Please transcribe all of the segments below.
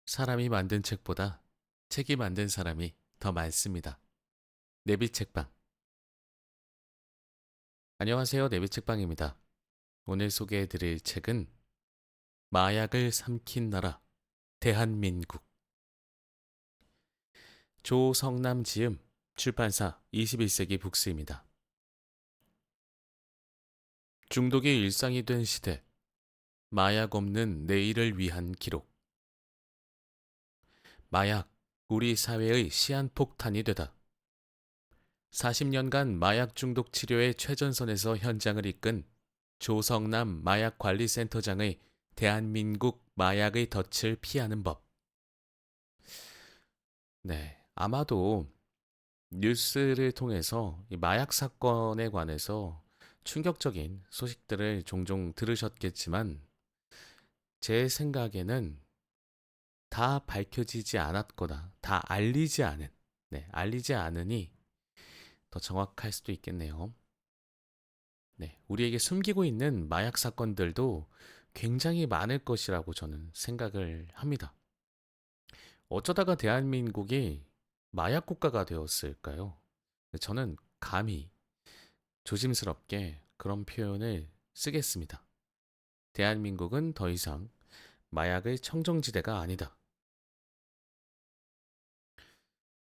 사람이 만든 책보다 책이 만든 사람이 더 많습니다. 내비책방. 안녕하세요. 내비책방입니다. 오늘 소개해 드릴 책은 마약을 삼킨 나라, 대한민국. 조성남 지음, 출판사 21세기 북스입니다. 중독이 일상이 된 시대, 마약 없는 내일을 위한 기록. 마약, 우리 사회의 시한폭탄이 되다. 40년간 마약 중독 치료의 최전선에서 현장을 이끈 조성남 마약관리센터장의 대한민국 마약의 덫을 피하는 법. 네, 아마도 뉴스를 통해서 이 마약 사건에 관해서 충격적인 소식들을 종종 들으셨겠지만 제 생각에는 다 밝혀지지 않았거나 다 알리지 않은, 알리지 않으니 더 정확할 수도 있겠네요. 네, 우리에게 숨기고 있는 마약 사건들도 굉장히 많을 것이라고 저는 생각을 합니다. 어쩌다가 대한민국이 마약 국가가 되었을까요? 저는 감히 조심스럽게 그런 표현을 쓰겠습니다. 대한민국은 더 이상 마약의 청정지대가 아니다.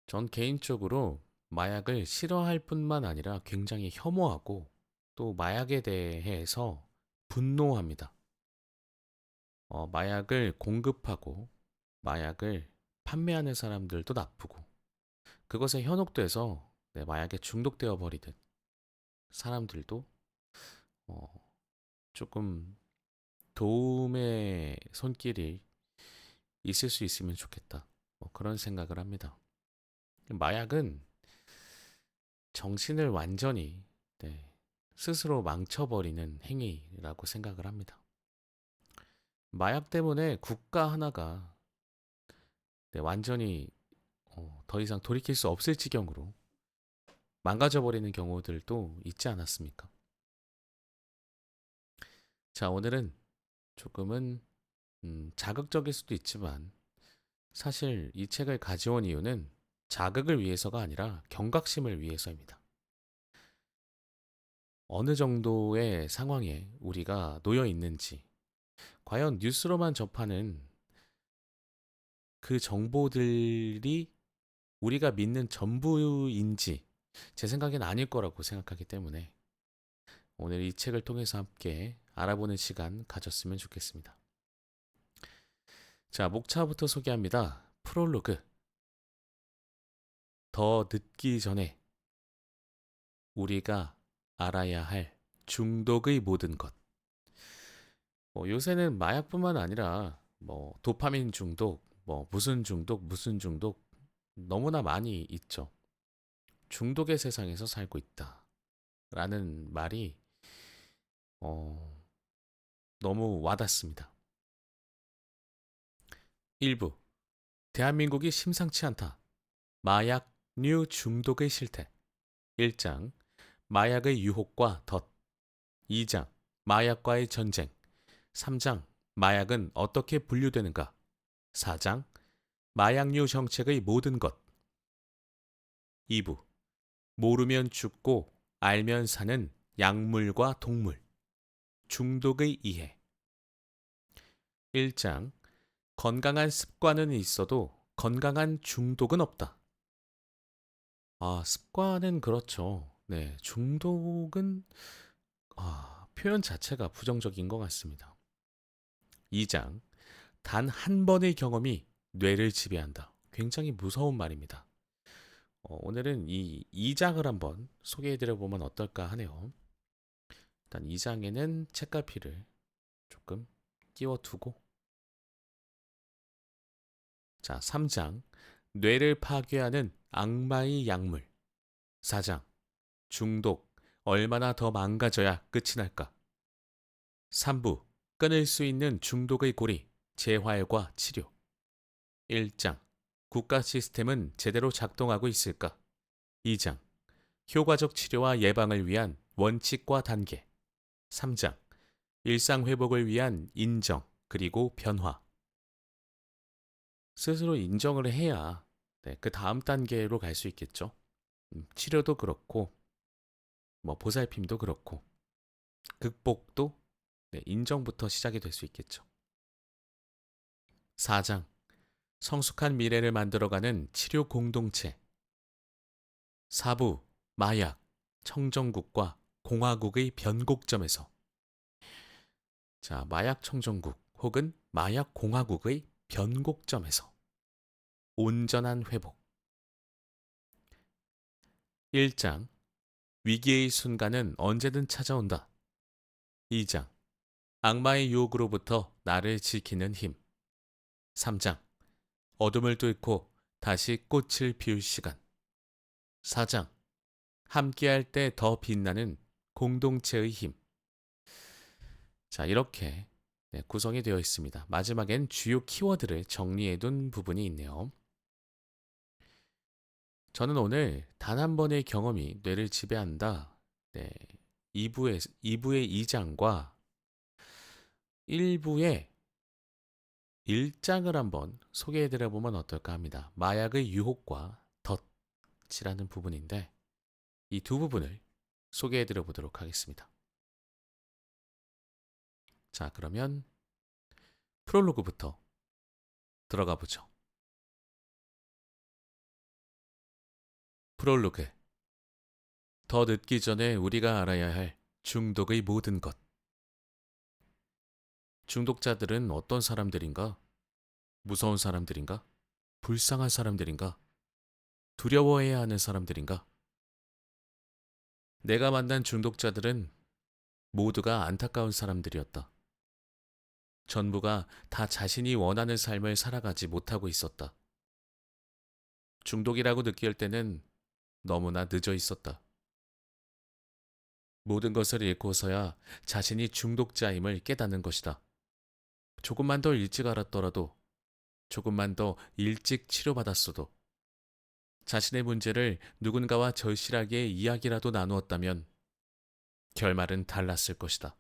전 개인적으로 마약을 싫어할 뿐만 아니라 굉장히 혐오하고 또 마약에 대해서 분노합니다. 마약을 공급하고 마약을 판매하는 사람들도 나쁘고 그것에 현혹돼서 마약에 중독되어 버리는 사람들도 어, 조금 도움의 손길이 있을 수 있으면 좋겠다. 그런 생각을 합니다. 마약은 정신을 완전히 스스로 망쳐버리는 행위라고 생각을 합니다. 마약 때문에 국가 하나가 완전히 더 이상 돌이킬 수 없을 지경으로 망가져버리는 경우들도 있지 않았습니까? 자, 오늘은 조금은 자극적일 수도 있지만 사실 이 책을 가져온 이유는 자극을 위해서가 아니라 경각심을 위해서입니다. 어느 정도의 상황에 우리가 놓여 있는지, 과연 뉴스로만 접하는 그 정보들이 우리가 믿는 전부인지 제 생각엔 아닐 거라고 생각하기 때문에 오늘 이 책을 통해서 함께 알아보는 시간 가졌으면 좋겠습니다. 자, 목차부터 소개합니다. 프롤로그. 더 늦기 전에 우리가 알아야 할 중독의 모든 것. 요새는 마약뿐만 아니라 도파민 중독, 무슨 중독 너무나 많이 있죠. 중독의 세상에서 살고 있다라는 말이 어, 너무 와닿습니다. 1부. 대한민국이 심상치 않다. 마약류 중독의 실태. 1장. 마약의 유혹과 덫. 2장. 마약과의 전쟁. 3장. 마약은 어떻게 분류되는가? 4장. 마약류 정책의 모든 것. 2부. 모르면 죽고 알면 사는 약물과 동물. 중독의 이해. 1장. 건강한 습관은 있어도 건강한 중독은 없다. 습관은 그렇죠. 네, 중독은 표현 자체가 부정적인 것 같습니다. 2장. 단 한 번의 경험이 뇌를 지배한다. 굉장히 무서운 말입니다. 오늘은 이 2장을 한번 소개해드려 보면 어떨까 하네요. 일단 2장에는 책갈피를 조금 끼워두고 자, 3장. 뇌를 파괴하는 악마의 약물. 4장. 중독. 얼마나 더 망가져야 끝이 날까? 3부. 끊을 수 있는 중독의 고리. 재활과 치료. 1장. 국가 시스템은 제대로 작동하고 있을까? 2장. 효과적 치료와 예방을 위한 원칙과 단계. 3장. 일상 회복을 위한 인정, 그리고 변화. 스스로 인정을 해야 네, 그 다음 단계로 갈 수 있겠죠. 치료도 그렇고 뭐 보살핌도 그렇고 극복도 네, 인정부터 시작이 될 수 있겠죠. 4장 성숙한 미래를 만들어가는 치료 공동체. 사부 마약 청정국과 공화국의 변곡점에서. 자, 마약 청정국 혹은 마약 공화국의 변곡점에서 온전한 회복. 1장 위기의 순간은 언제든 찾아온다. 2장 악마의 유혹으로부터 나를 지키는 힘. 3장 어둠을 뚫고 다시 꽃을 피울 시간. 4장 함께할 때 더 빛나는 공동체의 힘. 자, 이렇게 네, 구성이 되어 있습니다. 마지막엔 주요 키워드를 정리해둔 부분이 있네요. 저는 오늘 단 한 번의 경험이 뇌를 지배한다. 네, 2부의 2장과 1부의 1장을 한번 소개해드려 보면 어떨까 합니다. 마약의 유혹과 덫이라는 부분인데 이 두 부분을 소개해드려 보도록 하겠습니다. 자, 그러면 프롤로그부터 들어가 보죠. 프롤로그. 더 늦기 전에 우리가 알아야 할 중독의 모든 것. 중독자들은 어떤 사람들인가? 무서운 사람들인가? 불쌍한 사람들인가? 두려워해야 하는 사람들인가? 내가 만난 중독자들은 모두가 안타까운 사람들이었다. 전부가 다 자신이 원하는 삶을 살아가지 못하고 있었다. 중독이라고 느낄 때는 너무나 늦어 있었다. 모든 것을 잃고서야 자신이 중독자임을 깨닫는 것이다. 조금만 더 일찍 알았더라도, 조금만 더 일찍 치료받았어도, 자신의 문제를 누군가와 절실하게 이야기라도 나누었다면 결말은 달랐을 것이다.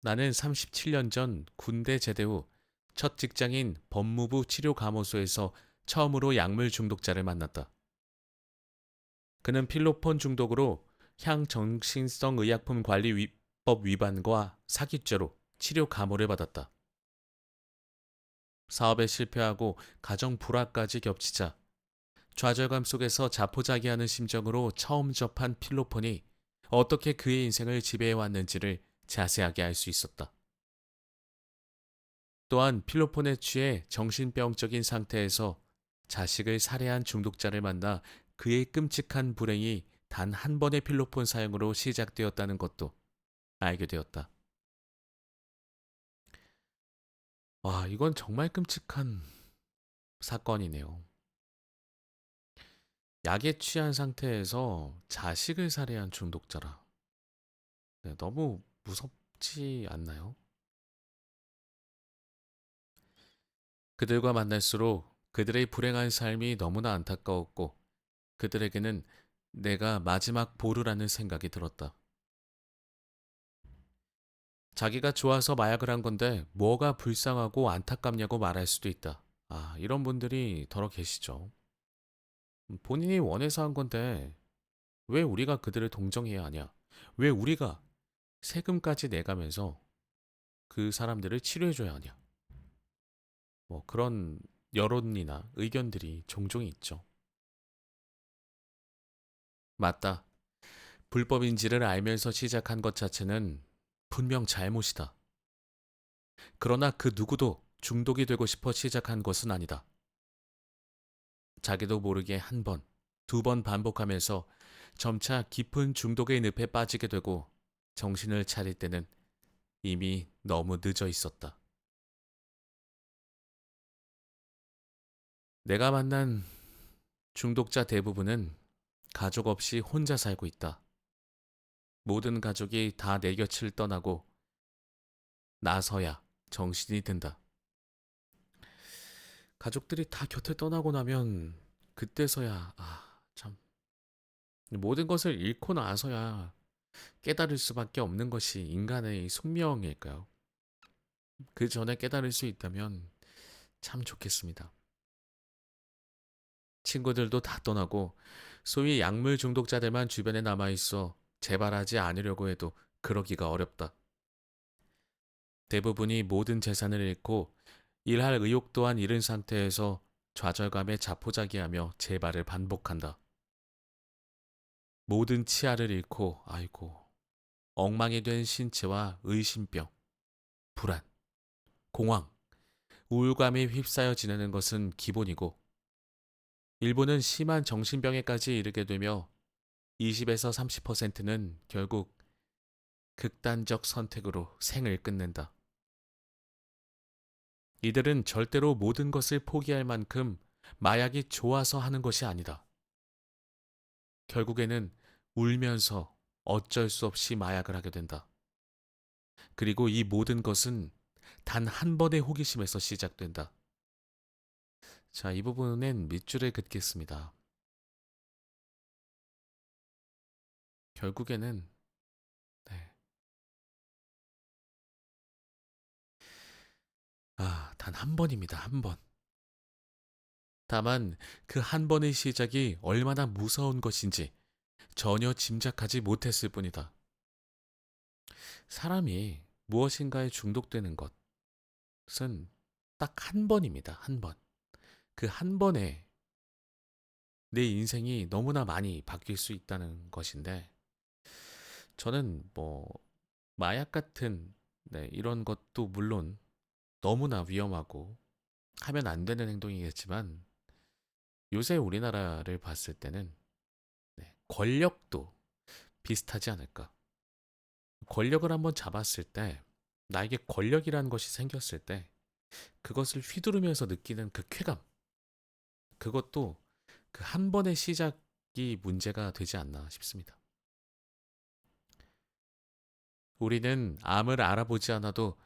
나는 37년 전 군대 제대 후 첫 직장인 법무부 치료감호소에서 처음으로 약물 중독자를 만났다. 그는 필로폰 중독으로 향정신성 의약품 관리법 위반과 사기죄로 치료 감호를 받았다. 사업에 실패하고 가정 불화까지 겹치자 좌절감 속에서 자포자기하는 심정으로 처음 접한 필로폰이 어떻게 그의 인생을 지배해왔는지를 자세하게 알 수 있었다. 또한 필로폰에 취해 정신병적인 상태에서 자식을 살해한 중독자를 만나 그의 끔찍한 불행이 단 한 번의 필로폰 사용으로 시작되었다는 것도 알게 되었다. 와, 이건 정말 끔찍한 사건이네요. 약에 취한 상태에서 자식을 살해한 중독자라. 네, 너무 무섭지 않나요? 그들과 만날수록 그들의 불행한 삶이 너무나 안타까웠고 그들에게는 내가 마지막 보루라는 생각이 들었다. 자기가 좋아서 마약을 한 건데 뭐가 불쌍하고 안타깝냐고 말할 수도 있다. 아, 이런 분들이 더러 계시죠. 본인이 원해서 한 건데 왜 우리가 그들을 동정해야 하냐? 왜 우리가 세금까지 내가면서 그 사람들을 치료해줘야 하냐? 뭐 그런 여론이나 의견들이 종종 있죠. 맞다. 불법인지를 알면서 시작한 것 자체는 분명 잘못이다. 그러나 그 누구도 중독이 되고 싶어 시작한 것은 아니다. 자기도 모르게 한 번, 두 번 반복하면서 점차 깊은 중독의 늪에 빠지게 되고 정신을 차릴 때는 이미 너무 늦어 있었다. 내가 만난 중독자 대부분은 가족 없이 혼자 살고 있다. 모든 가족이 다 내 곁을 떠나고 나서야 정신이 든다. 가족들이 다 곁을 떠나고 나면 그때서야 참 모든 것을 잃고 나서야 깨달을 수밖에 없는 것이 인간의 숙명일까요? 그 전에 깨달을 수 있다면 참 좋겠습니다. 친구들도 다 떠나고 소위 약물 중독자들만 주변에 남아 있어 재발하지 않으려고 해도 그러기가 어렵다. 대부분이 모든 재산을 잃고 일할 의욕 또한 잃은 상태에서 좌절감에 자포자기하며 재발을 반복한다. 모든 치아를 잃고 아이고 엉망이 된 신체와 의심병, 불안, 공황, 우울감에 휩싸여 지내는 것은 기본이고 일부는 심한 정신병에까지 이르게 되며 20에서 30%는 결국 극단적 선택으로 생을 끊는다. 이들은 절대로 모든 것을 포기할 만큼 마약이 좋아서 하는 것이 아니다. 결국에는 울면서 어쩔 수 없이 마약을 하게 된다. 그리고 이 모든 것은 단 한 번의 호기심에서 시작된다. 자, 이 부분엔 밑줄을 긋겠습니다. 결국에는 네. 단 한 번입니다. 한 번. 다만 그 한 번의 시작이 얼마나 무서운 것인지 전혀 짐작하지 못했을 뿐이다. 사람이 무엇인가에 중독되는 것은 딱 한 번입니다. 한 번. 그 한 번에 내 인생이 너무나 많이 바뀔 수 있다는 것인데, 저는 뭐, 마약 같은, 네, 이런 것도 물론 너무나 위험하고 하면 안 되는 행동이겠지만, 요새 우리나라를 봤을 때는, 네, 권력도 비슷하지 않을까. 권력을 한번 잡았을 때, 나에게 권력이라는 것이 생겼을 때, 그것을 휘두르면서 느끼는 그 쾌감, 그것도 그 한 번의 시작이 문제가 되지 않나 싶습니다. 우리는 암을 알아보지 않아도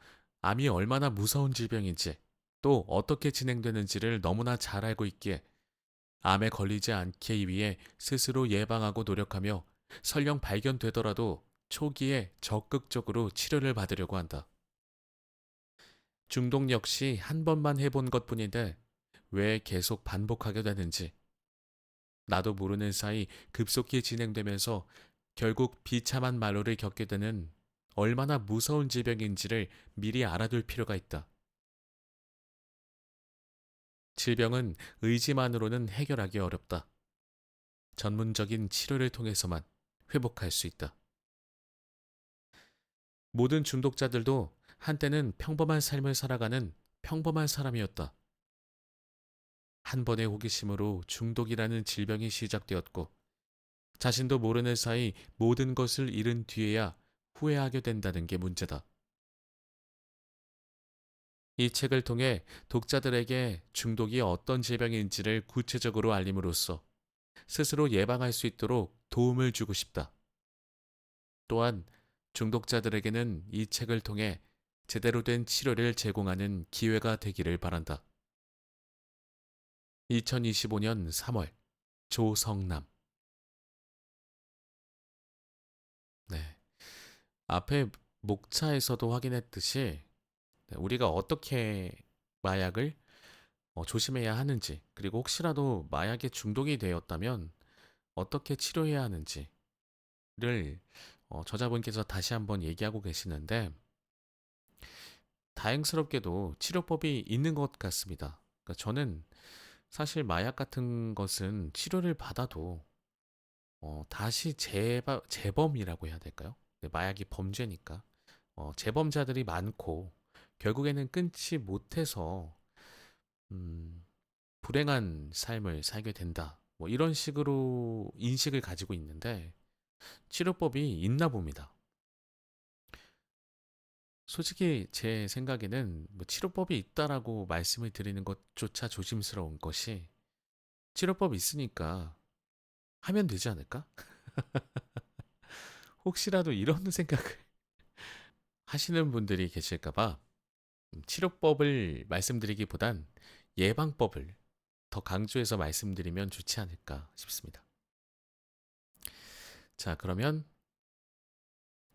암이 얼마나 무서운 질병인지 또 어떻게 진행되는지를 너무나 잘 알고 있기에 암에 걸리지 않기 위해 스스로 예방하고 노력하며 설령 발견되더라도 초기에 적극적으로 치료를 받으려고 한다. 중독 역시 한 번만 해본 것 뿐인데 왜 계속 반복하게 되는지 나도 모르는 사이 급속히 진행되면서 결국 비참한 말로를 겪게 되는 얼마나 무서운 질병인지를 미리 알아둘 필요가 있다. 질병은 의지만으로는 해결하기 어렵다. 전문적인 치료를 통해서만 회복할 수 있다. 모든 중독자들도 한때는 평범한 삶을 살아가는 평범한 사람이었다. 한 번의 호기심으로 중독이라는 질병이 시작되었고, 자신도 모르는 사이 모든 것을 잃은 뒤에야 후회하게 된다는 게 문제다. 이 책을 통해 독자들에게 중독이 어떤 질병인지를 구체적으로 알림으로써 스스로 예방할 수 있도록 도움을 주고 싶다. 또한 중독자들에게는 이 책을 통해 제대로 된 치료를 제공하는 기회가 되기를 바란다. 2025년 3월 조성남. 네. 앞에 목차에서도 확인했듯이 우리가 어떻게 마약을 조심해야 하는지, 그리고 혹시라도 마약에 중독이 되었다면 어떻게 치료해야 하는지를 저자분께서 다시 한번 얘기하고 계시는데, 다행스럽게도 치료법이 있는 것 같습니다. 그러니까 저는 사실 마약 같은 것은 치료를 받아도 다시 재범이라고 해야 될까요? 네, 마약이 범죄니까 재범자들이 많고 결국에는 끊지 못해서 음, 불행한 삶을 살게 된다. 뭐 이런 식으로 인식을 가지고 있는데 치료법이 있나 봅니다. 솔직히 제 생각에는 뭐 치료법이 있다라고 말씀을 드리는 것조차 조심스러운 것이 치료법 있으니까 하면 되지 않을까? 혹시라도 이런 생각을 하시는 분들이 계실까봐 치료법을 말씀드리기보단 예방법을 더 강조해서 말씀드리면 좋지 않을까 싶습니다. 자, 그러면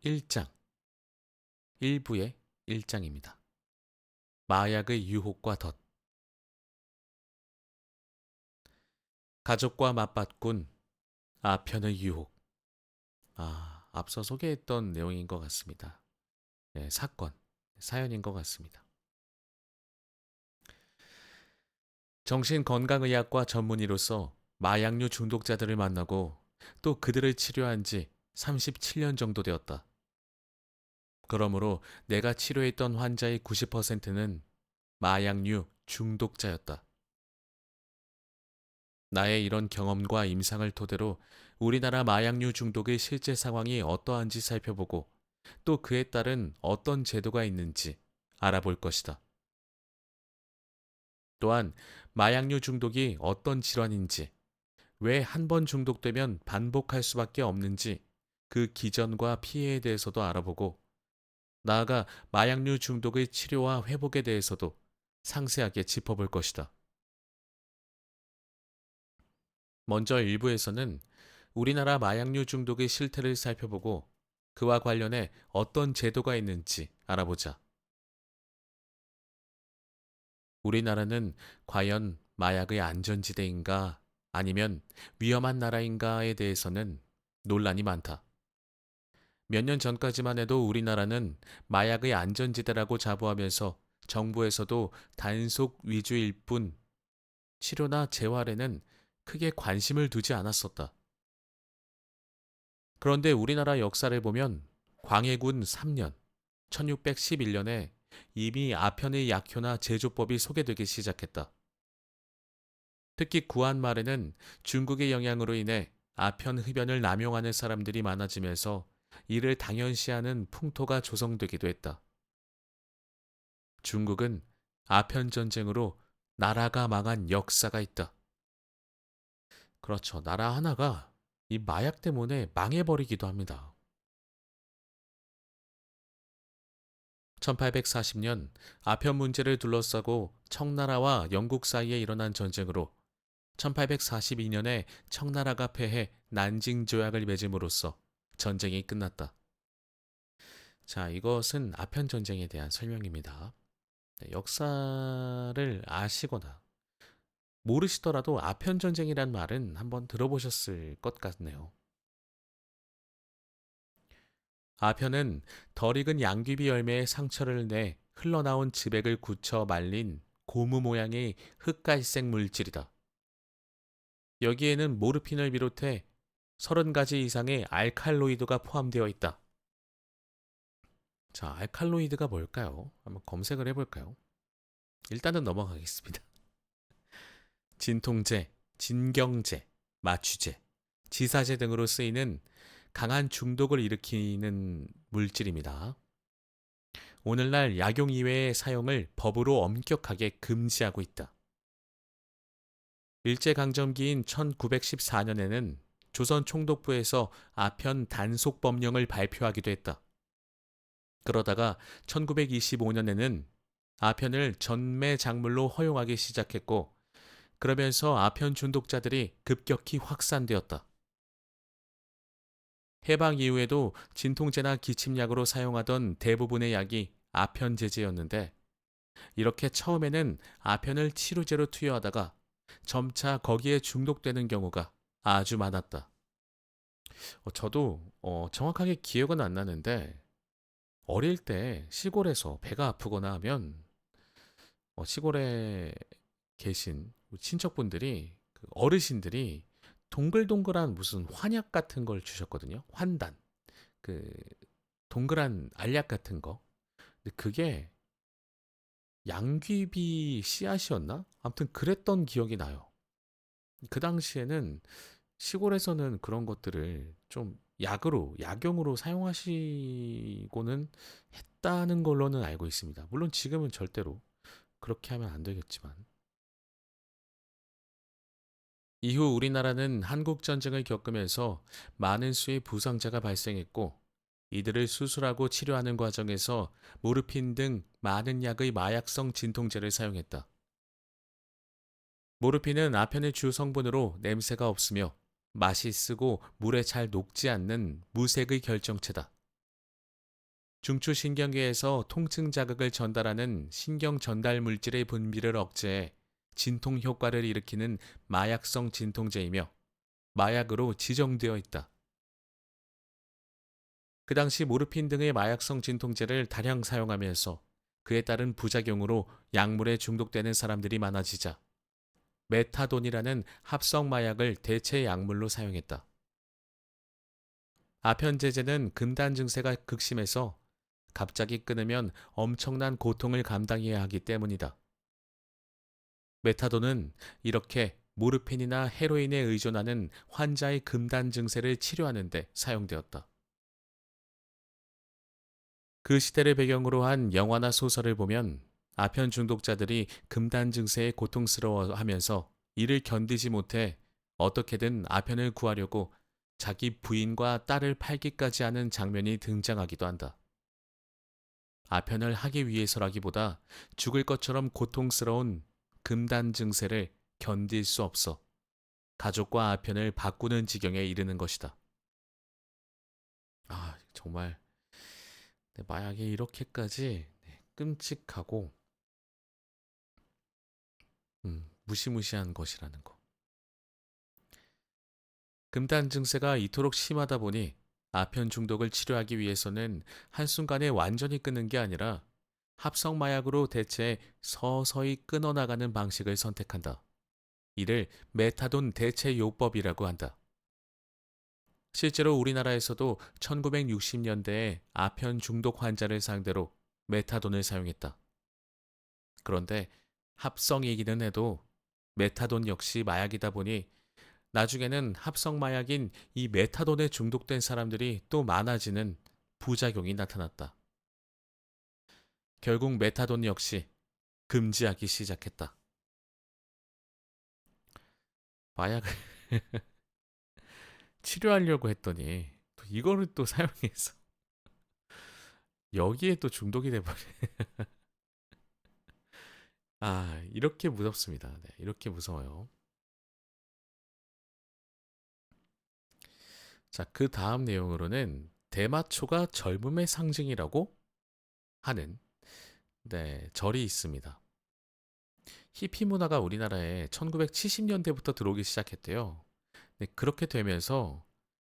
1장, 1부의 1장입니다. 마약의 유혹과 덧. 가족과 맞바꾼 아편의 유혹. 앞서 소개했던 내용인 것 같습니다. 네, 사연인 것 같습니다. 정신건강의학과 전문의로서 마약류 중독자들을 만나고 또 그들을 치료한 지 37년 정도 되었다. 그러므로 내가 치료했던 환자의 90%는 마약류 중독자였다. 나의 이런 경험과 임상을 토대로 우리나라 마약류 중독의 실제 상황이 어떠한지 살펴보고 또 그에 따른 어떤 제도가 있는지 알아볼 것이다. 또한 마약류 중독이 어떤 질환인지, 왜 한 번 중독되면 반복할 수밖에 없는지 그 기전과 피해에 대해서도 알아보고 나아가 마약류 중독의 치료와 회복에 대해서도 상세하게 짚어볼 것이다. 먼저 일부에서는 우리나라 마약류 중독의 실태를 살펴보고 그와 관련해 어떤 제도가 있는지 알아보자. 우리나라는 과연 마약의 안전지대인가 아니면 위험한 나라인가에 대해서는 논란이 많다. 몇 년 전까지만 해도 우리나라는 마약의 안전지대라고 자부하면서 정부에서도 단속 위주일 뿐 치료나 재활에는 크게 관심을 두지 않았었다. 그런데 우리나라 역사를 보면 광해군 3년, 1611년에 이미 아편의 약효나 제조법이 소개되기 시작했다. 특히 구한 말에는 중국의 영향으로 인해 아편 흡연을 남용하는 사람들이 많아지면서 이를 당연시하는 풍토가 조성되기도 했다. 중국은 아편 전쟁으로 나라가 망한 역사가 있다. 그렇죠. 나라 하나가 이 마약 때문에 망해버리기도 합니다. 1840년 아편 문제를 둘러싸고 청나라와 영국 사이에 일어난 전쟁으로 1842년에 청나라가 패해 난징 조약을 맺음으로써 전쟁이 끝났다. 자, 이것은 아편 전쟁에 대한 설명입니다. 네, 역사를 아시거나 모르시더라도 아편 전쟁이란 말은 한번 들어보셨을 것 같네요. 아편은 덜 익은 양귀비 열매에 상처를 내 흘러나온 즙액을 굳혀 말린 고무 모양의 흑갈색 물질이다. 여기에는 모르핀을 비롯해 30가지 이상의 알칼로이드가 포함되어 있다. 자, 알칼로이드가 뭘까요? 한번 검색을 해볼까요? 일단은 넘어가겠습니다. 진통제, 진경제, 마취제, 지사제 등으로 쓰이는 강한 중독을 일으키는 물질입니다. 오늘날 약용 이외의 사용을 법으로 엄격하게 금지하고 있다. 일제강점기인 1914년에는 조선총독부에서 아편 단속 법령을 발표하기도 했다. 그러다가 1925년에는 아편을 전매 작물로 허용하기 시작했고, 그러면서 아편 중독자들이 급격히 확산되었다. 해방 이후에도 진통제나 기침약으로 사용하던 대부분의 약이 아편 제제였는데, 이렇게 처음에는 아편을 치료제로 투여하다가 점차 거기에 중독되는 경우가 아주 많았다. 저도 정확하게 기억은 안 나는데 어릴 때 시골에서 배가 아프거나 하면 시골에 계신 친척분들이 그 어르신들이 동글동글한 무슨 환약 같은 걸 주셨거든요. 환단. 그 동그란 알약 같은 거. 근데 그게 양귀비 씨앗이었나? 아무튼 그랬던 기억이 나요. 그 당시에는 시골에서는 그런 것들을 좀 약용으로 사용하시고는 했다는 걸로는 알고 있습니다. 물론 지금은 절대로 그렇게 하면 안 되겠지만. 이후 우리나라는 한국전쟁을 겪으면서 많은 수의 부상자가 발생했고, 이들을 수술하고 치료하는 과정에서 모르핀 등 많은 약의 마약성 진통제를 사용했다. 모르핀은 아편의 주 성분으로 냄새가 없으며 맛이 쓰고 물에 잘 녹지 않는 무색의 결정체다. 중추신경계에서 통증 자극을 전달하는 신경 전달 물질의 분비를 억제해 진통 효과를 일으키는 마약성 진통제이며 마약으로 지정되어 있다. 그 당시 모르핀 등의 마약성 진통제를 다량 사용하면서 그에 따른 부작용으로 약물에 중독되는 사람들이 많아지자 메타돈이라는 합성 마약을 대체 약물로 사용했다. 아편제제는 금단 증세가 극심해서 갑자기 끊으면 엄청난 고통을 감당해야 하기 때문이다. 메타돈은 이렇게 모르핀이나 헤로인에 의존하는 환자의 금단 증세를 치료하는 데 사용되었다. 그 시대를 배경으로 한 영화나 소설을 보면 아편 중독자들이 금단 증세에 고통스러워하면서 이를 견디지 못해 어떻게든 아편을 구하려고 자기 부인과 딸을 팔기까지 하는 장면이 등장하기도 한다. 아편을 하기 위해서라기보다 죽을 것처럼 고통스러운 금단 증세를 견딜 수 없어 가족과 아편을 바꾸는 지경에 이르는 것이다. 정말 마약이 이렇게까지 끔찍하고 무시무시한 것이라는 거. 금단 증세가 이토록 심하다 보니 아편 중독을 치료하기 위해서는 한순간에 완전히 끊는 게 아니라 합성 마약으로 대체 서서히 끊어나가는 방식을 선택한다. 이를 메타돈 대체 요법이라고 한다. 실제로 우리나라에서도 1960년대에 아편 중독 환자를 상대로 메타돈을 사용했다. 그런데 합성이기는 해도 메타돈 역시 마약이다 보니 나중에는 합성 마약인 이 메타돈에 중독된 사람들이 또 많아지는 부작용이 나타났다. 결국 메타돈 역시 금지하기 시작했다. 마약을 치료하려고 했더니 또 이거를 또 사용해서 여기에 또 중독이 돼버려. 이렇게 무섭습니다. 네, 이렇게 무서워요. 자, 그 다음 내용으로는 대마초가 젊음의 상징이라고 하는 절이 있습니다. 히피 문화가 우리나라에 1970년대부터 들어오기 시작했대요. 네, 그렇게 되면서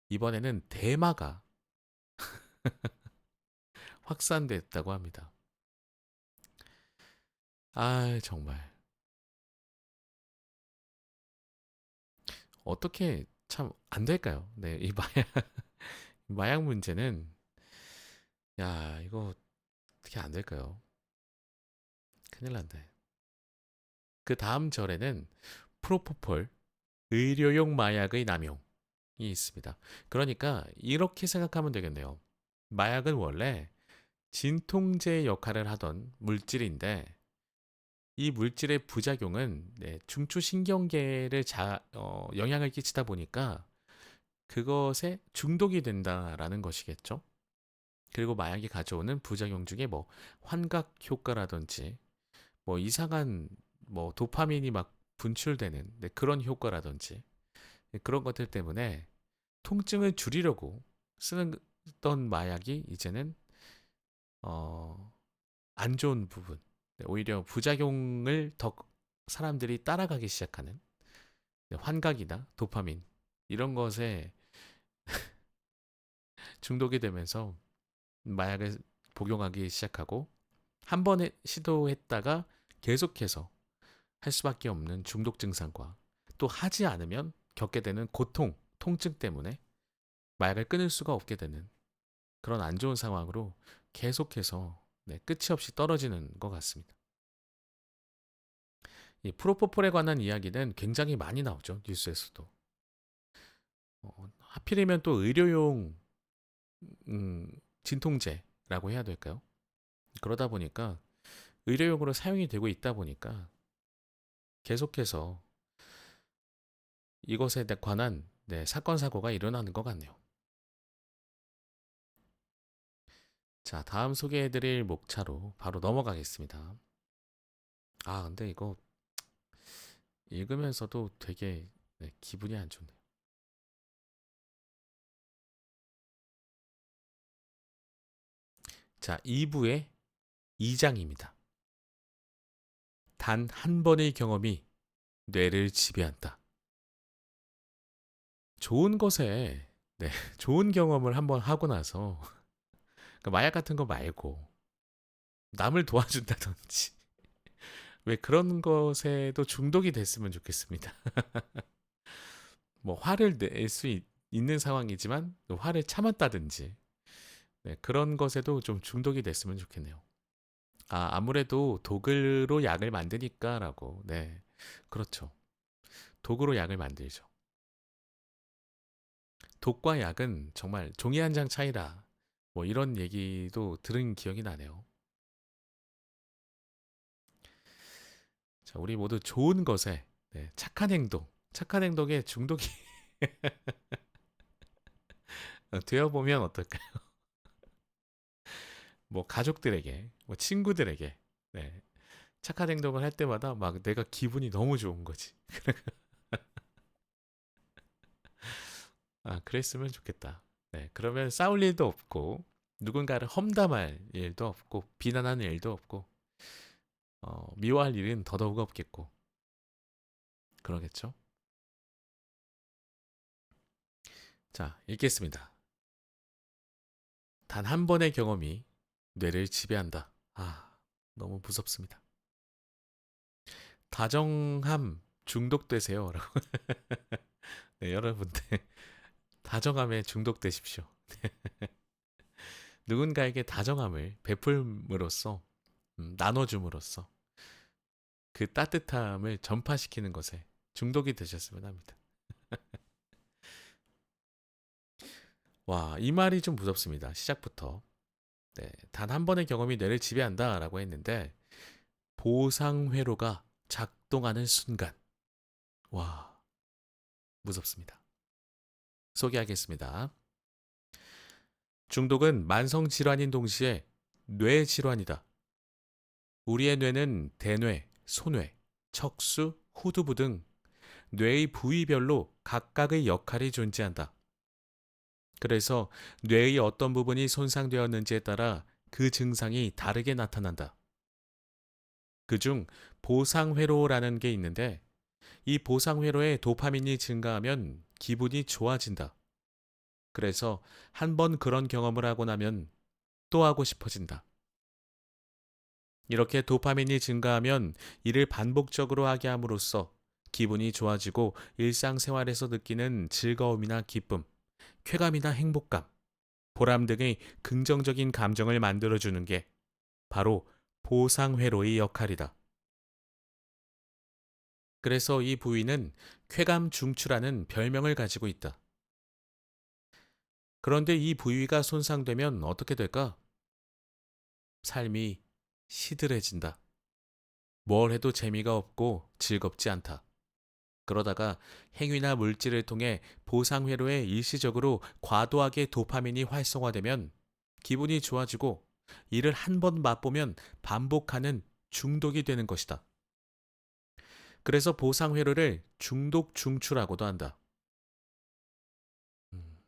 이번에는 대마가 확산됐다고 합니다. 정말. 어떻게 참 안 될까요? 네, 이 마약 문제는, 이거 어떻게 안 될까요? 큰일 난다. 그 다음 절에는 프로포폴, 의료용 마약의 남용이 있습니다. 그러니까 이렇게 생각하면 되겠네요. 마약은 원래 진통제 역할을 하던 물질인데 이 물질의 부작용은 중추신경계를 영향을 끼치다 보니까 그것에 중독이 된다라는 것이겠죠. 그리고 마약이 가져오는 부작용 중에 뭐 환각 효과라든지 뭐 이상한 뭐 도파민이 막 분출되는 그런 효과라든지 그런 것들 때문에 통증을 줄이려고 쓰던 마약이 이제는 안 좋은 부분, 오히려 부작용을 더 사람들이 따라가기 시작하는 환각이나 도파민 이런 것에 중독이 되면서 마약을 복용하기 시작하고 한 번에 시도했다가 계속해서 할 수밖에 없는 중독 증상과 또 하지 않으면 겪게 되는 고통, 통증 때문에 마약을 끊을 수가 없게 되는 그런 안 좋은 상황으로 계속해서 끝이 없이 떨어지는 것 같습니다. 이 프로포폴에 관한 이야기는 굉장히 많이 나오죠. 뉴스에서도. 하필이면 또 의료용 진통제라고 해야 될까요? 그러다 보니까 의료용으로 사용이 되고 있다 보니까 계속해서 이것에 관한 사건 사고가 일어나는 것 같네요. 자, 다음 소개해드릴 목차로 바로 넘어가겠습니다. 근데 이거 읽으면서도 되게 기분이 안 좋네요. 자, 2부의 2장입니다. 단 한 번의 경험이 뇌를 지배한다. 좋은 것에 좋은 경험을 한번 하고 나서 그러니까 마약 같은 거 말고 남을 도와준다든지 왜 그런 것에도 중독이 됐으면 좋겠습니다. 뭐 화를 낼 수 있는 상황이지만 또 화를 참았다든지 그런 것에도 좀 중독이 됐으면 좋겠네요. 아, 아무래도 독으로 약을 만드니까라고. 네, 그렇죠. 독으로 약을 만들죠. 독과 약은 정말 종이 한 장 차이라. 뭐 이런 얘기도 들은 기억이 나네요. 자, 우리 모두 좋은 것에 착한 행동, 착한 행동에 중독이 되어 보면 어떨까요? 뭐 가족들에게, 뭐 친구들에게 착한 행동을 할 때마다 막 내가 기분이 너무 좋은 거지. 아, 그랬으면 좋겠다. 그러면 싸울 일도 없고 누군가를 험담할 일도 없고 비난하는 일도 없고 미워할 일은 더더욱 없겠고 그러겠죠. 자, 읽겠습니다. 단 한 번의 경험이 뇌를 지배한다. 아, 너무 무섭습니다. 다정함 중독되세요. 라고. 네, 여러분들 다정함에 중독되십시오. 누군가에게 다정함을 베풀므로써 나눠줌으로써 그 따뜻함을 전파시키는 것에 중독이 되셨으면 합니다. 와, 이 말이 좀 무섭습니다. 시작부터. 단 한 번의 경험이 뇌를 지배한다라고 했는데 보상회로가 작동하는 순간. 와, 무섭습니다. 소개하겠습니다. 중독은 만성 질환인 동시에 뇌 질환이다. 우리의 뇌는 대뇌, 소뇌, 척수, 후두부 등 뇌의 부위별로 각각의 역할이 존재한다. 그래서 뇌의 어떤 부분이 손상되었는지에 따라 그 증상이 다르게 나타난다. 그중 보상회로라는 게 있는데 이 보상회로에 도파민이 증가하면 기분이 좋아진다. 그래서 한 번 그런 경험을 하고 나면 또 하고 싶어진다. 이렇게 도파민이 증가하면 이를 반복적으로 하게 함으로써 기분이 좋아지고 일상생활에서 느끼는 즐거움이나 기쁨, 쾌감이나 행복감, 보람 등의 긍정적인 감정을 만들어주는 게 바로 보상회로의 역할이다. 그래서 이 부위는 쾌감 중추라는 별명을 가지고 있다. 그런데 이 부위가 손상되면 어떻게 될까? 삶이 시들해진다. 뭘 해도 재미가 없고 즐겁지 않다. 그러다가 행위나 물질을 통해 보상회로에 일시적으로 과도하게 도파민이 활성화되면 기분이 좋아지고 이를 한 번 맛보면 반복하는 중독이 되는 것이다. 그래서 보상회로를 중독 중추라고도 한다. 음,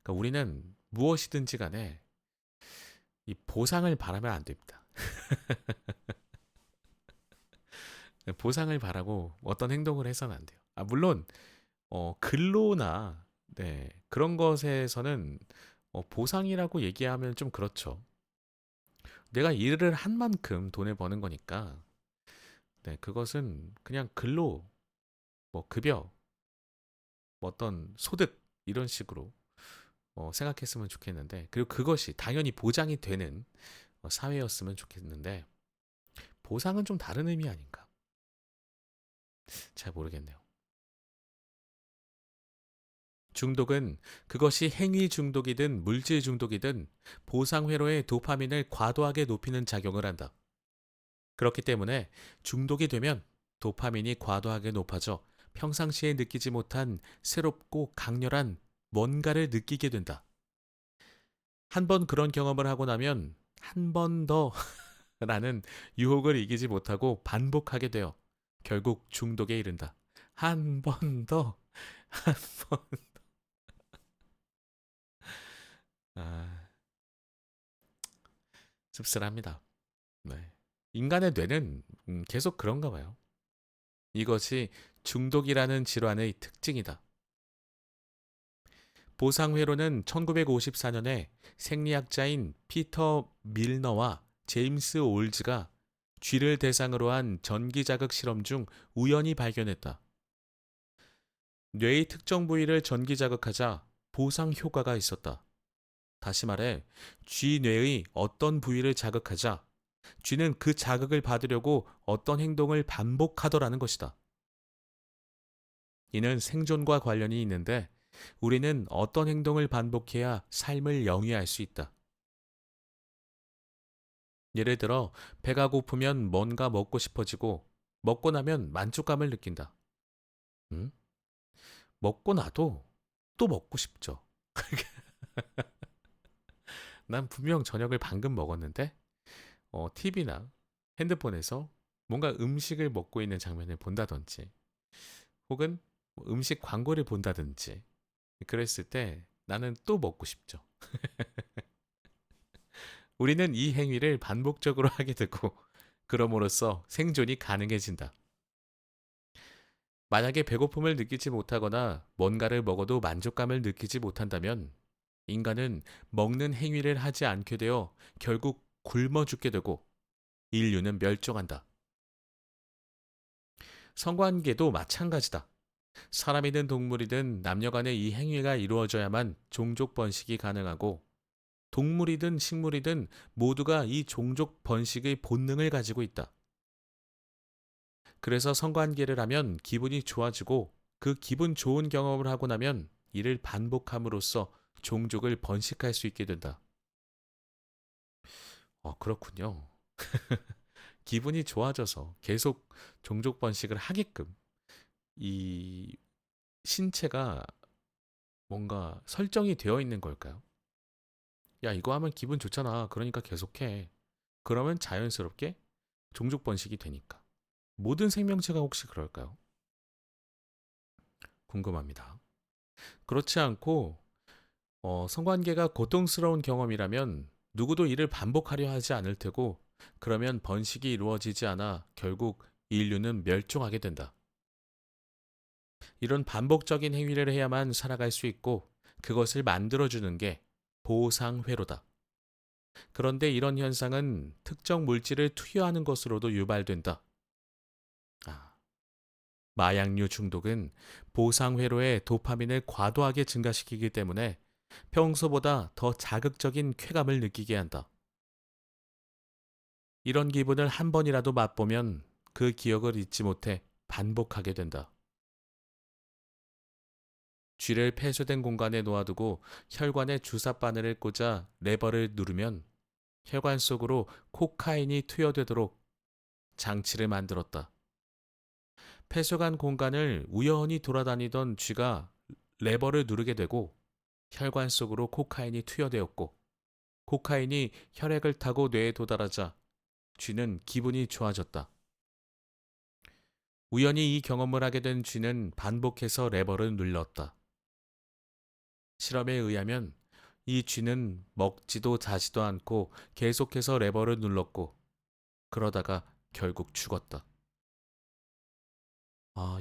그러니까 우리는 무엇이든지 간에 이 보상을 바라면 안 됩니다. 보상을 바라고 어떤 행동을 해서는 안 돼요. 아, 물론 근로나 그런 것에서는 보상이라고 얘기하면 좀 그렇죠. 내가 일을 한 만큼 돈을 버는 거니까 그것은 그냥 근로, 뭐 급여, 뭐 어떤 소득 이런 식으로 생각했으면 좋겠는데 그리고 그것이 당연히 보장이 되는 사회였으면 좋겠는데 보상은 좀 다른 의미 아닌가? 잘 모르겠네요. 중독은 그것이 행위 중독이든 물질 중독이든 보상회로의 도파민을 과도하게 높이는 작용을 한다. 그렇기 때문에 중독이 되면 도파민이 과도하게 높아져 평상시에 느끼지 못한 새롭고 강렬한 뭔가를 느끼게 된다. 한 번 그런 경험을 하고 나면 한 번 더 라는 유혹을 이기지 못하고 반복하게 되어 결국 중독에 이른다. 한 번 더, 한 번. 아, 씁쓸합니다. 네. 인간의 뇌는 계속 그런가 봐요. 이것이 중독이라는 질환의 특징이다. 보상회로는 1954년에 생리학자인 피터 밀너와 제임스 올즈가 쥐를 대상으로 한 전기자극 실험 중 우연히 발견했다. 뇌의 특정 부위를 전기자극하자 보상 효과가 있었다. 다시 말해, 쥐 뇌의 어떤 부위를 자극하자 쥐는 그 자극을 받으려고 어떤 행동을 반복하더라는 것이다. 이는 생존과 관련이 있는데 우리는 어떤 행동을 반복해야 삶을 영위할 수 있다. 예를 들어, 배가 고프면 뭔가 먹고 싶어지고, 먹고 나면 만족감을 느낀다. 음? 먹고 나도 또 먹고 싶죠. 난 분명 저녁을 방금 먹었는데, TV나 핸드폰에서 뭔가 음식을 먹고 있는 장면을 본다든지, 혹은 뭐 음식 광고를 본다든지, 그랬을 때 나는 또 먹고 싶죠. 우리는 이 행위를 반복적으로 하게 되고, 그럼으로써 생존이 가능해진다. 만약에 배고픔을 느끼지 못하거나 뭔가를 먹어도 만족감을 느끼지 못한다면 인간은 먹는 행위를 하지 않게 되어 결국 굶어 죽게 되고 인류는 멸종한다. 성관계도 마찬가지다. 사람이든 동물이든 남녀 간의 이 행위가 이루어져야만 종족 번식이 가능하고 동물이든 식물이든 모두가 이 종족 번식의 본능을 가지고 있다. 그래서 성관계를 하면 기분이 좋아지고 그 기분 좋은 경험을 하고 나면 이를 반복함으로써 종족을 번식할 수 있게 된다. 그렇군요. 기분이 좋아져서 계속 종족 번식을 하게끔 이 신체가 뭔가 설정이 되어 있는 걸까요? 야, 이거 하면 기분 좋잖아. 그러니까 계속해. 그러면 자연스럽게 종족 번식이 되니까. 모든 생명체가 혹시 그럴까요? 궁금합니다. 그렇지 않고 성관계가 고통스러운 경험이라면 누구도 이를 반복하려 하지 않을 테고 그러면 번식이 이루어지지 않아 결국 인류는 멸종하게 된다. 이런 반복적인 행위를 해야만 살아갈 수 있고 그것을 만들어주는 게 보상회로다. 그런데 이런 현상은 특정 물질을 투여하는 것으로도 유발된다. 아, 마약류 중독은 보상회로의 도파민을 과도하게 증가시키기 때문에 평소보다 더 자극적인 쾌감을 느끼게 한다. 이런 기분을 한 번이라도 맛보면 그 기억을 잊지 못해 반복하게 된다. 쥐를 폐쇄된 공간에 놓아두고 혈관에 주사 바늘을 꽂아 레버를 누르면 혈관 속으로 코카인이 투여되도록 장치를 만들었다. 폐쇄관 공간을 우연히 돌아다니던 쥐가 레버를 누르게 되고 혈관 속으로 코카인이 투여되었고 코카인이 혈액을 타고 뇌에 도달하자 쥐는 기분이 좋아졌다. 우연히 이 경험을 하게 된 쥐는 반복해서 레버를 눌렀다. 실험에 의하면 이 쥐는 먹지도 자지도 않고 계속해서 레버를 눌렀고 그러다가 결국 죽었다.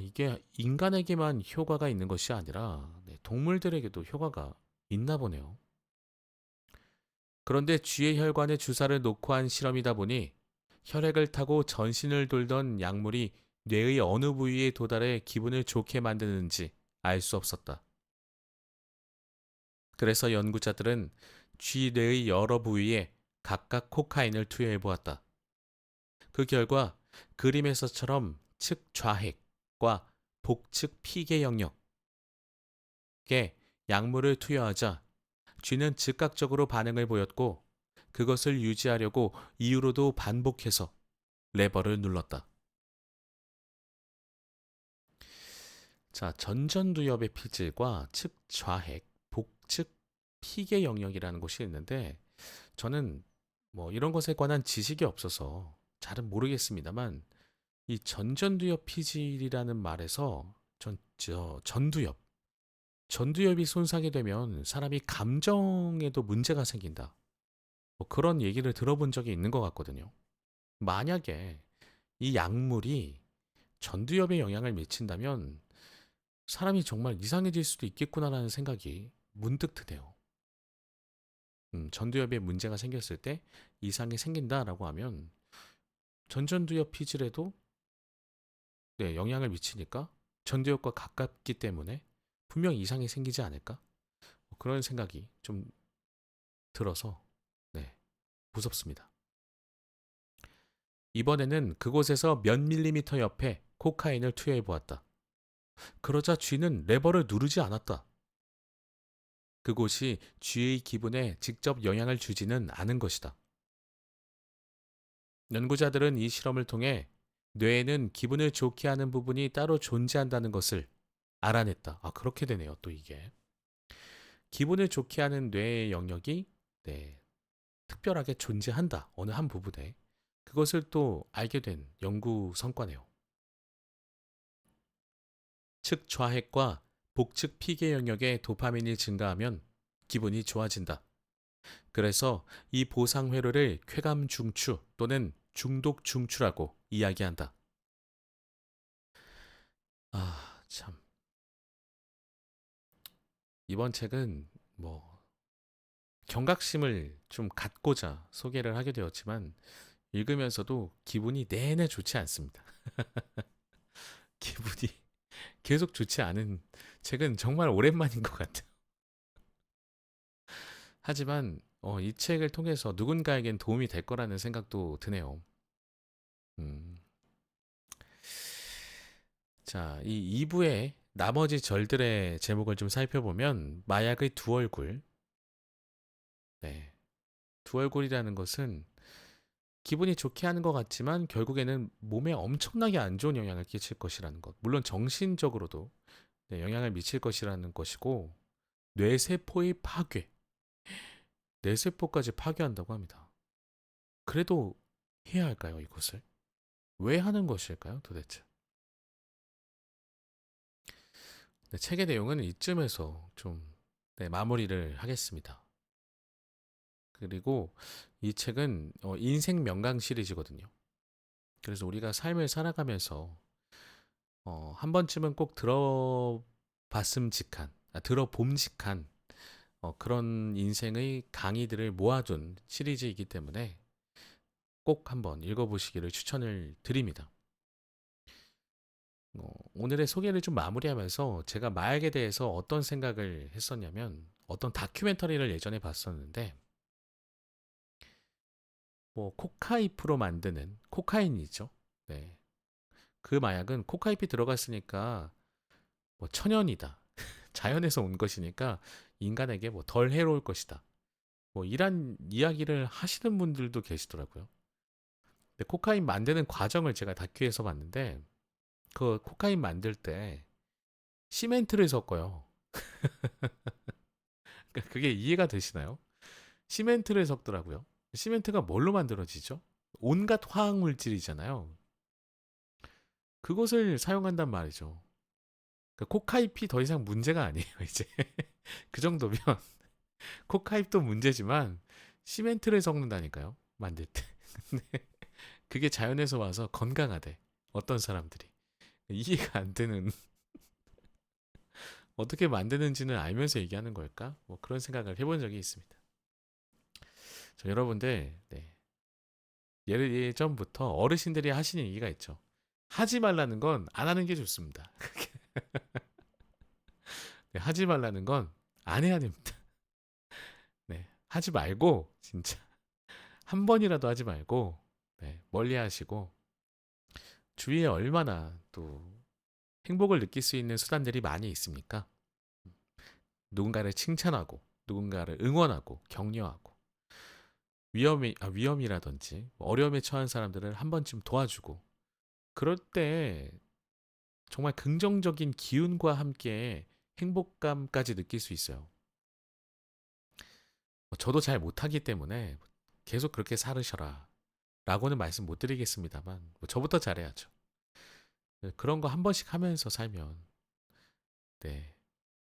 이게 인간에게만 효과가 있는 것이 아니라 동물들에게도 효과가 있나 보네요. 그런데 쥐의 혈관에 주사를 놓고 한 실험이다 보니 혈액을 타고 전신을 돌던 약물이 뇌의 어느 부위에 도달해 기분을 좋게 만드는지 알 수 없었다. 그래서 연구자들은 쥐 뇌의 여러 부위에 각각 코카인을 투여해 보았다. 그 결과 그림에서처럼 측좌핵과 복측 피계 영역에 약물을 투여하자 쥐는 즉각적으로 반응을 보였고 그것을 유지하려고 이후로도 반복해서 레버를 눌렀다. 자, 전전두엽의 피질과 측좌핵, 복측 피계 영역이라는 곳이 있는데 저는 뭐 이런 것에 관한 지식이 없어서 잘은 모르겠습니다만 이 전전두엽 피질이라는 말에서 전두엽이 손상이 되면 사람이 감정에도 문제가 생긴다. 뭐 그런 얘기를 들어본 적이 있는 것 같거든요. 만약에 이 약물이 전두엽에 영향을 미친다면 사람이 정말 이상해질 수도 있겠구나라는 생각이 문득 드네요. 전두엽에 문제가 생겼을 때 이상이 생긴다라고 하면 전전두엽 피질에도 네, 영향을 미치니까 전두엽과 가깝기 때문에 분명 이상이 생기지 않을까? 뭐 그런 생각이 좀 들어서 네, 무섭습니다. 이번에는 그곳에서 몇 밀리미터 옆에 코카인을 투여해 보았다. 그러자 쥐는 레버를 누르지 않았다. 그곳이 쥐의 기분에 직접 영향을 주지는 않은 것이다. 연구자들은 이 실험을 통해 뇌에는 기분을 좋게 하는 부분이 따로 존재한다는 것을 알아냈다. 아, 그렇게 되네요, 또 이게. 기분을 좋게 하는 뇌의 영역이 네, 특별하게 존재한다. 어느 한 부분에. 그것을 또 알게 된 연구 성과네요. 측좌핵과 복측 피계 영역의 도파민이 증가하면 기분이 좋아진다. 그래서 이 보상 회로를 쾌감 중추 또는 중독 중추라고 이야기한다. 아, 참. 이번 책은 뭐 경각심을 좀 갖고자 소개를 하게 되었지만 읽으면서도 기분이 내내 좋지 않습니다. 기분이 계속 좋지 않은 책은 정말 오랜만인 것 같아요. 하지만 이 책을 통해서 누군가에겐 도움이 될 거라는 생각도 드네요. 음. 자, 이 2부의 나머지 절들의 제목을 좀 살펴보면 마약의 두 얼굴. 네. 두 얼굴이라는 것은 기분이 좋게 하는 것 같지만 결국에는 몸에 엄청나게 안 좋은 영향을 끼칠 것이라는 것. 물론 정신적으로도 네, 영향을 미칠 것이라는 것이고 뇌세포의 파괴, 뇌세포까지 파괴한다고 합니다. 그래도 해야 할까요, 이것을? 왜 하는 것일까요, 도대체? 네, 책의 내용은 이쯤에서 좀 네, 마무리를 하겠습니다. 그리고 이 책은 인생 명강 시리즈거든요. 그래서 우리가 삶을 살아가면서 한 번쯤은 꼭 들어봤음직한, 들어봄직한 그런 인생의 강의들을 모아둔 시리즈이기 때문에 꼭 한번 읽어보시기를 추천을 드립니다. 오늘의 소개를 좀 마무리하면서 제가 마약에 대해서 어떤 생각을 했었냐면 어떤 다큐멘터리를 예전에 봤었는데 뭐 코카잎으로 만드는 코카인이죠. 네. 그 마약은 코카잎이 들어갔으니까 뭐 천연이다. 자연에서 온 것이니까 인간에게 뭐 덜 해로울 것이다. 뭐 이런 이야기를 하시는 분들도 계시더라고요. 근데 코카인 만드는 과정을 제가 다큐에서 봤는데 그 코카인 만들 때 시멘트를 섞어요. 그러니까 그게 이해가 되시나요? 시멘트를 섞더라고요. 시멘트가 뭘로 만들어지죠? 온갖 화학 물질이잖아요. 그것을 사용한단 말이죠. 그러니까 코카잎이 더 이상 문제가 아니에요, 이제. 그 정도면 코카잎도 문제지만 시멘트를 섞는다니까요. 만들 때. 근데 그게 자연에서 와서 건강하대. 어떤 사람들이. 이해가 안 되는 어떻게 만드는지는 알면서 얘기하는 걸까? 뭐 그런 생각을 해본 적이 있습니다. 여러분들 네. 예전부터 어르신들이 하시는 얘기가 있죠. 하지 말라는 건 안 하는 게 좋습니다. 네, 하지 말라는 건 안 해야 됩니다. 네, 하지 말고 진짜 한 번이라도 하지 말고 네, 멀리 하시고 주위에 얼마나 또 행복을 느낄 수 있는 수단들이 많이 있습니까? 누군가를 칭찬하고 누군가를 응원하고 격려하고 위험이라든지 어려움에 처한 사람들을 한 번쯤 도와주고 그럴 때 정말 긍정적인 기운과 함께 행복감까지 느낄 수 있어요. 저도 잘 못하기 때문에 계속 그렇게 살으셔라 라고는 말씀 못 드리겠습니다만 뭐 저부터 잘해야죠. 그런 거 한 번씩 하면서 살면 네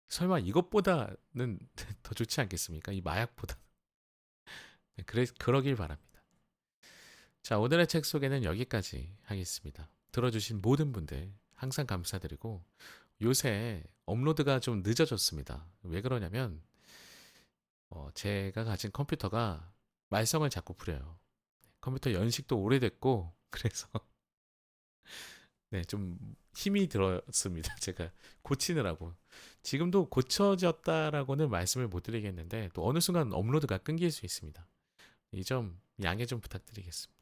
설마 이것보다는 더 좋지 않겠습니까? 이 마약보다. 네, 그러길 바랍니다. 자, 오늘의 책 소개는 여기까지 하겠습니다. 들어주신 모든 분들 항상 감사드리고 요새 업로드가 좀 늦어졌습니다. 왜 그러냐면 제가 가진 컴퓨터가 말썽을 자꾸 부려요. 컴퓨터 연식도 오래됐고 그래서 네, 좀 힘이 들었습니다. 제가 고치느라고. 지금도 고쳐졌다라고는 말씀을 못 드리겠는데 또 어느 순간 업로드가 끊길 수 있습니다. 이 점 양해 좀 부탁드리겠습니다.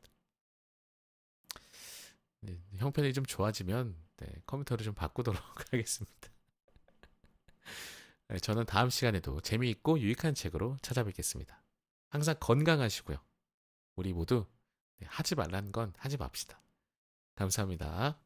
네, 형편이 좀 좋아지면 네, 컴퓨터를 좀 바꾸도록 하겠습니다. 네, 저는 다음 시간에도 재미있고 유익한 책으로 찾아뵙겠습니다. 항상 건강하시고요. 우리 모두 네, 하지 말라는 건 하지 맙시다. 감사합니다.